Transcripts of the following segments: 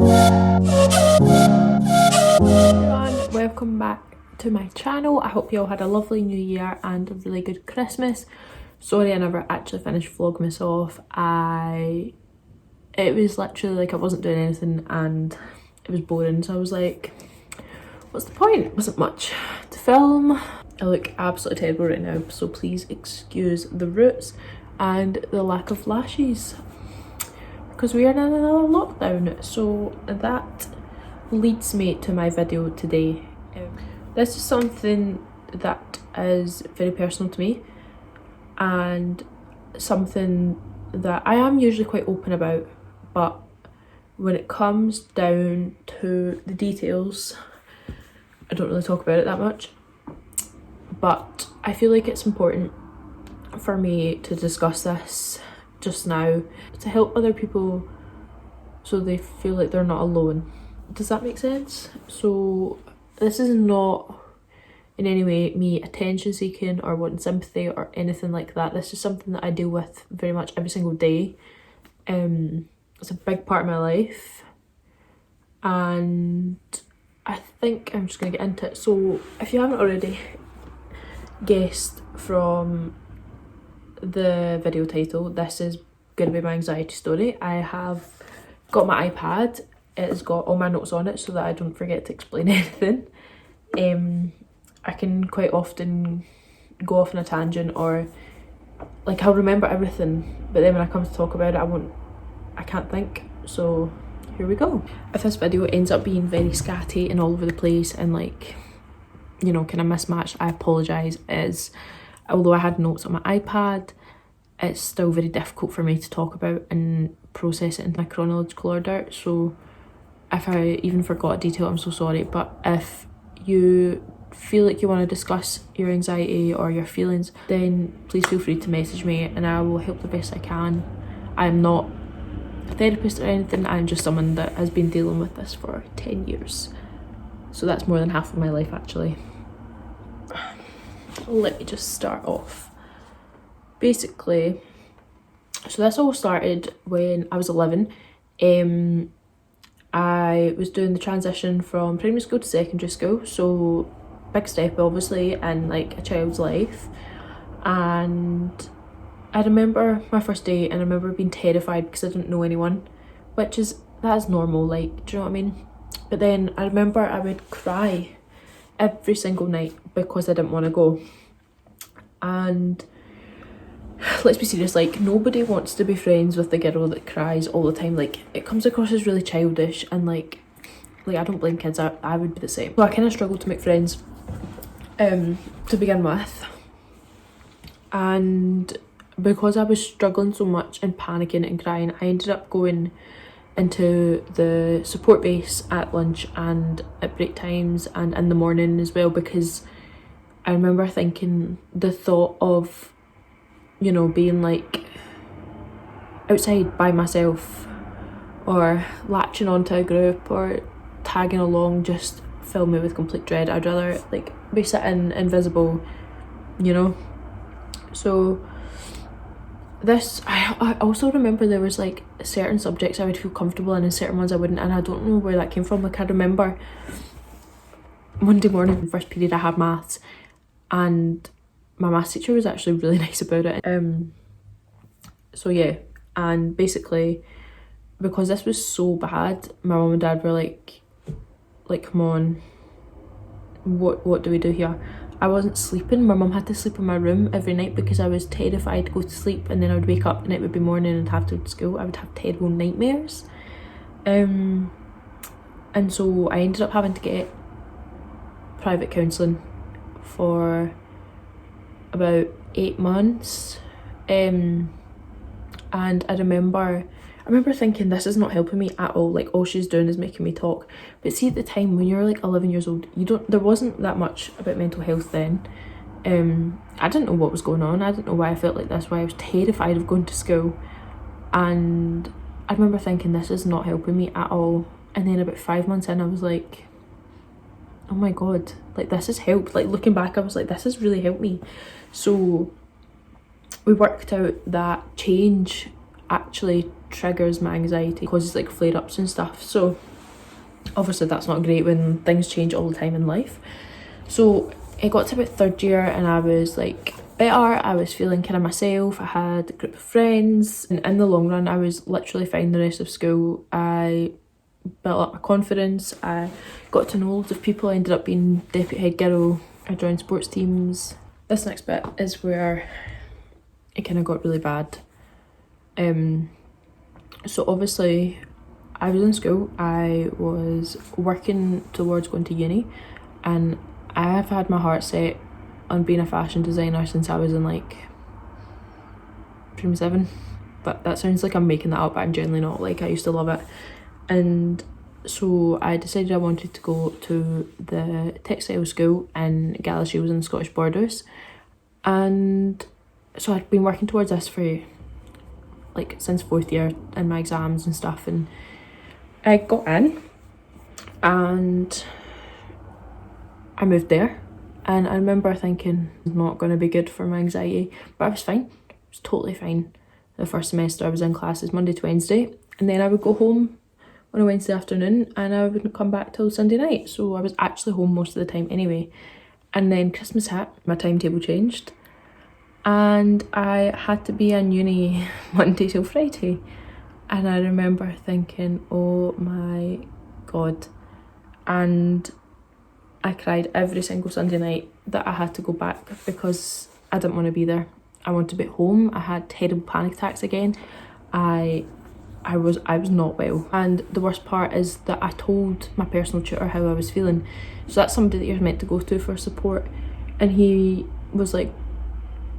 Everyone, welcome back to my channel. I hope you all had a lovely new year and a really good Christmas. Sorry I never actually finished vlogmas off. It was literally like I wasn't doing anything and it was boring, so I was like, what's the point? It wasn't much to film. I look absolutely terrible right now, so please excuse the roots and the lack of lashes because we are in another lockdown. So that leads me to my video today. This is something that is very personal to me and something that I am usually quite open about, but when it comes down to the details, I don't really talk about it that much. But I feel like it's important for me to discuss this just now to help other people so they feel like they're not alone. Does that make sense? So this is not in any way me attention seeking or wanting sympathy or anything like that. This is something that I deal with very much every single day. It's a big part of my life and I think I'm just gonna get into it. So if you haven't already guessed from the video title, this is gonna be my anxiety story. I have got my iPad. It's got all my notes on it so that I don't forget to explain anything. I can quite often go off on a tangent, or like I'll remember everything, but then when I come to talk about it, I can't think. So here we go. If this video ends up being very scatty and all over the place and like, you know, kind of mismatched, I apologise. As although I had notes on my iPad, it's still very difficult for me to talk about and process it in my chronological order. So if I even forgot a detail, I'm so sorry. But if you feel like you want to discuss your anxiety or your feelings, then please feel free to message me and I will help the best I can. I'm not a therapist or anything, I'm just someone that has been dealing with this for 10 years. So that's more than half of my life actually. Let me just start off. Basically, so this all started when I was 11. I was doing the transition from primary school to secondary school, so big step obviously in like a child's life. And I remember my first day and I remember being terrified because I didn't know anyone, that is normal, like, do you know what I mean? But then I remember I would cry every single night because I didn't want to go. And let's be serious, like nobody wants to be friends with the girl that cries all the time. Like it comes across as really childish and like I don't blame kids, I would be the same. So I kind of struggled to make friends to begin with, and because I was struggling so much and panicking and crying, I ended up going into the support base at lunch and at break times and in the morning as well, because I remember thinking the thought of, you know, being like outside by myself or latching onto a group or tagging along just filled me with complete dread. I'd rather like be sitting invisible, you know. So this, I also remember there was like certain subjects I would feel comfortable in and certain ones I wouldn't, and I don't know where that came from. Like I remember Monday morning, first period, I had maths and my maths teacher was actually really nice about it. So yeah, and basically because this was so bad, my mum and dad were like come on, what do we do here? I wasn't sleeping. My mum had to sleep in my room every night because I was terrified to go to sleep, and then I would wake up and it would be morning and have to go to school. I would have terrible nightmares. And so I ended up having to get private counselling for about 8 months. And I remember thinking, this is not helping me at all, like all she's doing is making me talk. But see, at the time when you're like 11 years old, there wasn't that much about mental health then. I didn't know what was going on. I didn't know why I felt like this, why I was terrified of going to school. And I remember thinking, this is not helping me at all. And then about 5 months in, I was like, oh my god, like this has helped. Like looking back, I was like, this has really helped me. So we worked out that change actually triggers my anxiety, causes like flare-ups and stuff. So obviously that's not great when things change all the time in life. So it got to about third year and I was like better, I was feeling kind of myself, I had a group of friends, and in the long run I was literally fine the rest of school. I built up my confidence, I got to know loads of people, I ended up being deputy head girl, I joined sports teams. This next bit is where it kind of got really bad. So obviously I was in school, I was working towards going to uni, and I have had my heart set on being a fashion designer since I was in like Stream 7, but that sounds like I'm making that up, but I'm genuinely not. Like, I used to love it. And so I decided I wanted to go to the textile school in Galashiels in the Scottish Borders, and so I'd been working towards this for like since fourth year in my exams and stuff, and I got in and I moved there, and I remember thinking it's not going to be good for my anxiety, but I was fine. I was totally fine. The first semester I was in classes Monday to Wednesday, and then I would go home on a Wednesday afternoon and I wouldn't come back till Sunday night, so I was actually home most of the time anyway. And then Christmas hit, my timetable changed, and I had to be in uni Monday till Friday. And I remember thinking, oh my god. And I cried every single Sunday night that I had to go back because I didn't want to be there. I wanted to be at home. I had terrible panic attacks again. I was not well. And the worst part is that I told my personal tutor how I was feeling. So that's somebody that you're meant to go to for support. And he was like,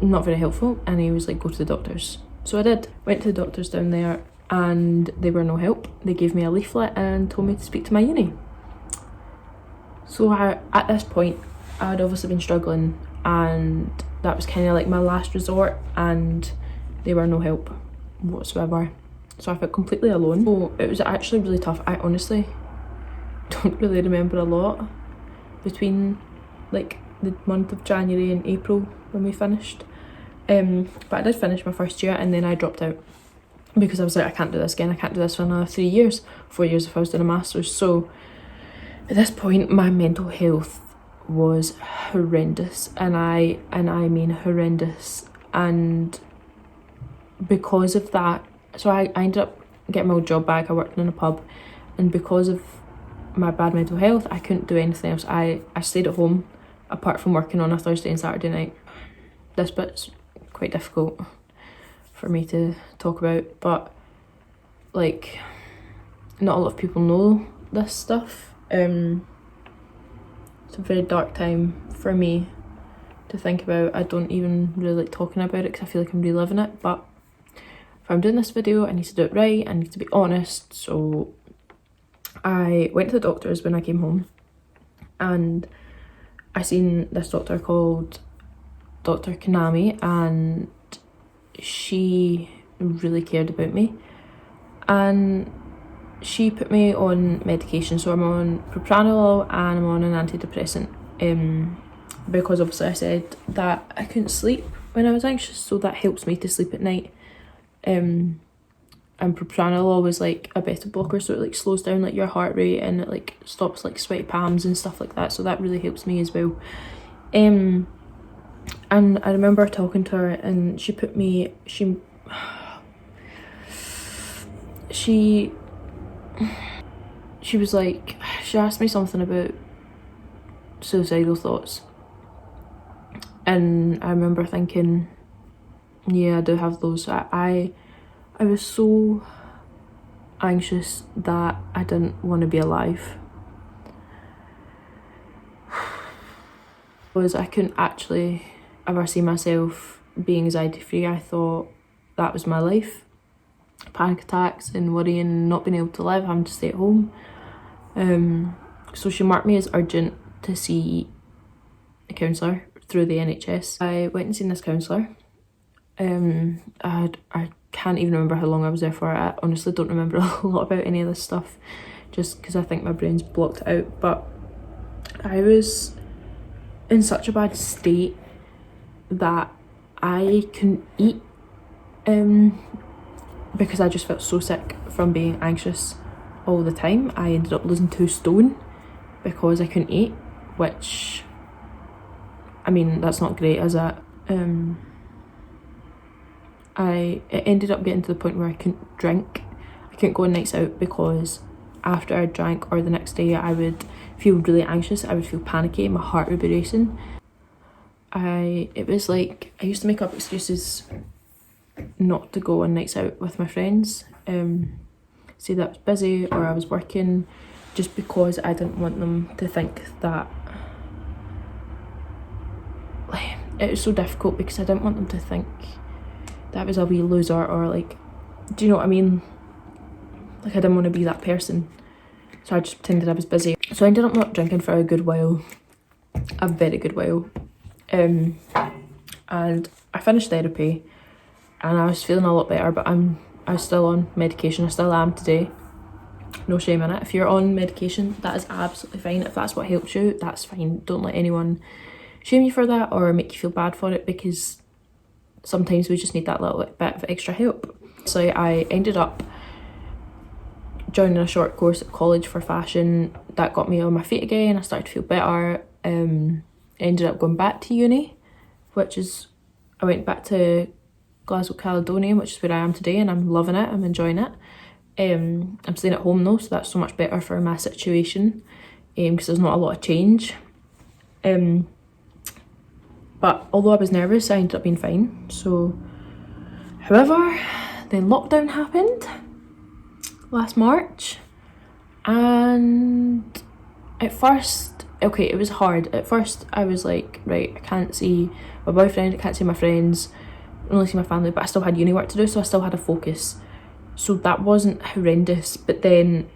not very helpful, and he was like, go to the doctors. So I did. Went to the doctors down there and they were no help. They gave me a leaflet and told me to speak to my uni. So at this point I had obviously been struggling, and that was kind of like my last resort, and they were no help whatsoever. So I felt completely alone. So it was actually really tough. I honestly don't really remember a lot between like the month of January and April when we finished. But I did finish my first year, and then I dropped out because I was like, I can't do this again. I can't do this for another 3 years, 4 years if I was doing a master's. So at this point my mental health was horrendous, and I mean horrendous. And because of that, so I ended up getting my old job back. I worked in a pub, and because of my bad mental health I couldn't do anything else. I stayed at home apart from working on a Thursday and Saturday night. This bit's quite difficult for me to talk about, but like not a lot of people know this stuff. It's a very dark time for me to think about. I don't even really like talking about it because I feel like I'm reliving it, but if I'm doing this video I need to do it right, I need to be honest. So I went to the doctors when I came home, and I seen this doctor called Dr. Kanami, and she really cared about me, and she put me on medication. So I'm on propranolol and I'm on an antidepressant, because obviously I said that I couldn't sleep when I was anxious, so that helps me to sleep at night. And propranolol was like a beta blocker, so it like slows down like your heart rate, and it like stops like sweaty palms and stuff like that, so that really helps me as well. And I remember talking to her, and she put me, she was like, she asked me something about suicidal thoughts, and I remember thinking, yeah, I do have those. I was so anxious that I didn't want to be alive. Was I couldn't actually ever see myself being anxiety free. I thought that was my life. Panic attacks and worrying and not being able to live, having to stay at home. So she marked me as urgent to see a counsellor through the NHS. I went and seen this counsellor. I can't even remember how long I was there for. I honestly don't remember a lot about any of this stuff, just because I think my brain's blocked out. But I was in such a bad state that I couldn't eat. because I just felt so sick from being anxious all the time, I ended up losing 2 stone because I couldn't eat, which, I mean, that's not great, is it? It ended up getting to the point where I couldn't drink. I couldn't go on nights out because after I drank or the next day I would feel really anxious, I would feel panicky, my heart would be racing. It was like, I used to make up excuses not to go on nights out with my friends. Say that I was busy or I was working, just because I didn't want them to think that, like, it was so difficult because I didn't want them to think that I was a wee loser, or like, do you know what I mean? Like, I didn't want to be that person, so I just pretended I was busy. So I ended up not drinking for a good while, a very good while, and I finished therapy and I was feeling a lot better, but I was still on medication. I still am today, no shame in it. If you're on medication, that is absolutely fine. If that's what helps you, that's fine. Don't let anyone shame you for that or make you feel bad for it, because sometimes we just need that little bit of extra help. So I ended up joining a short course at college for fashion. That got me on my feet again. I started to feel better. Ended up going back to uni, I went back to Glasgow Caledonian, which is where I am today, and I'm loving it. I'm enjoying it. I'm staying at home though, so that's so much better for my situation, because there's not a lot of change. But although I was nervous, I ended up being fine. So, however, then lockdown happened last March, and at first, okay, it was hard. At first I was like, right, I can't see my boyfriend, I can't see my friends, I only see my family, but I still had uni work to do, so I still had a focus. So that wasn't horrendous. But then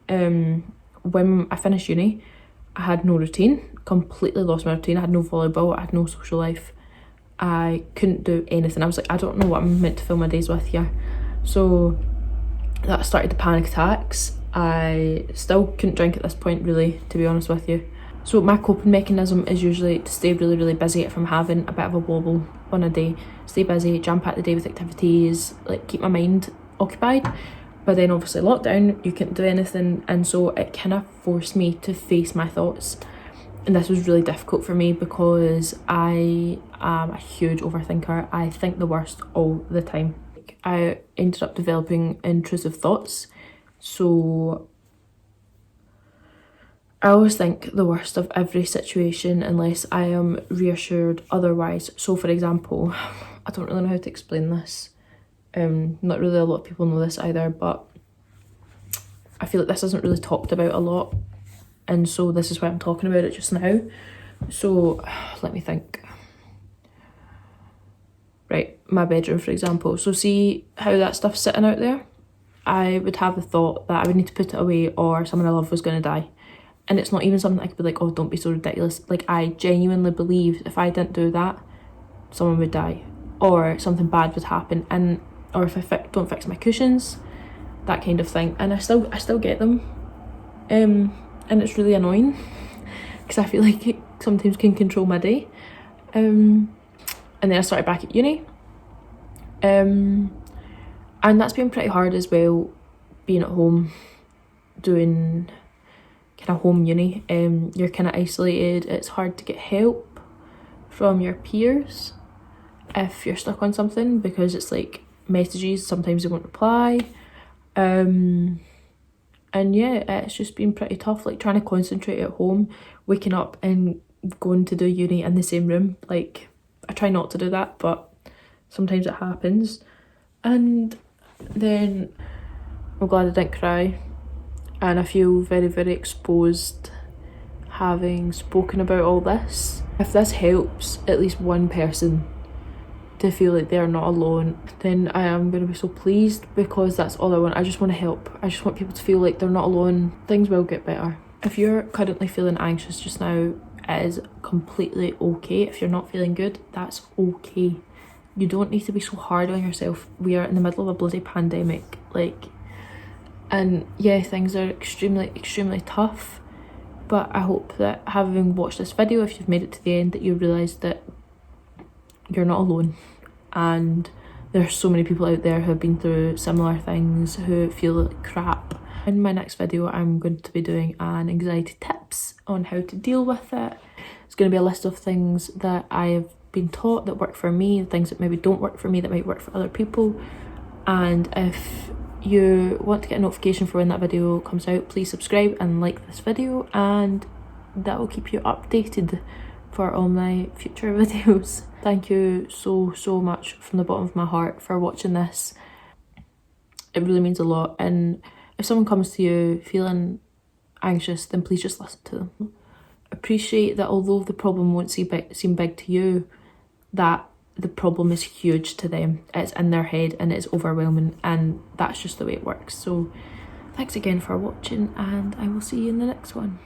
when I finished uni, I had no routine, completely lost my routine. I had no volleyball, I had no social life, I couldn't do anything. I was like, I don't know what I'm meant to fill my days with here. So that started the panic attacks. I still couldn't drink at this point, really, to be honest with you. So my coping mechanism is usually to stay really, really busy if I'm having a bit of a wobble on a day. Stay busy, jam pack the day with activities, like keep my mind occupied. But then obviously lockdown, you couldn't do anything, and so it kind of forced me to face my thoughts. And this was really difficult for me because I am a huge overthinker. I think the worst all the time. I ended up developing intrusive thoughts. So I always think the worst of every situation unless I am reassured otherwise. So for example, I don't really know how to explain this. Not really a lot of people know this either, but I feel like this isn't really talked about a lot, and so this is why I'm talking about it just now. So let me think. Right, my bedroom for example. So see how that stuff's sitting out there? I would have the thought that I would need to put it away or someone I love was going to die. And it's not even something I could be like, oh, don't be so ridiculous. Like, I genuinely believe if I didn't do that, someone would die or something bad would happen, and or if I don't fix my cushions, that kind of thing. And I still get them, and it's really annoying because I feel like it sometimes can control my day. And then I started back at uni, and that's been pretty hard as well, being at home doing kind of home uni. You're kind of isolated. It's hard to get help from your peers if you're stuck on something, because it's like messages, sometimes they won't reply, and yeah, it's just been pretty tough, like trying to concentrate at home, waking up and going to do uni in the same room. Like, I try not to do that, but sometimes it happens. And then I'm glad I didn't cry, and I feel very, very exposed having spoken about all this. If this helps at least one person to feel like they're not alone, then I am going to be so pleased, because that's all I want. I just want to help. I just want people to feel like they're not alone. Things will get better. If you're currently feeling anxious just now, it is completely okay. If you're not feeling good, that's okay. You don't need to be so hard on yourself. We are in the middle of a bloody pandemic, like, and yeah, things are extremely, extremely tough. But I hope that having watched this video, if you've made it to the end, that you realise that you're not alone, and There's so many people out there who have been through similar things, who feel like crap. In my next video, I'm going to be doing an anxiety tips on how to deal with it. It's going to be a list of things that I've been taught that work for me, things that maybe don't work for me that might work for other people. And if you want to get a notification for when that video comes out, please subscribe and like this video, and that will keep you updated for all my future videos. Thank you so much from the bottom of my heart for watching this. It really means a lot, and if someone comes to you feeling anxious, then please just listen to them. Appreciate that although the problem won't seem big to you, that the problem is huge to them. It's in their head and it's overwhelming, and that's just the way it works. So thanks again for watching, and I will see you in the next one.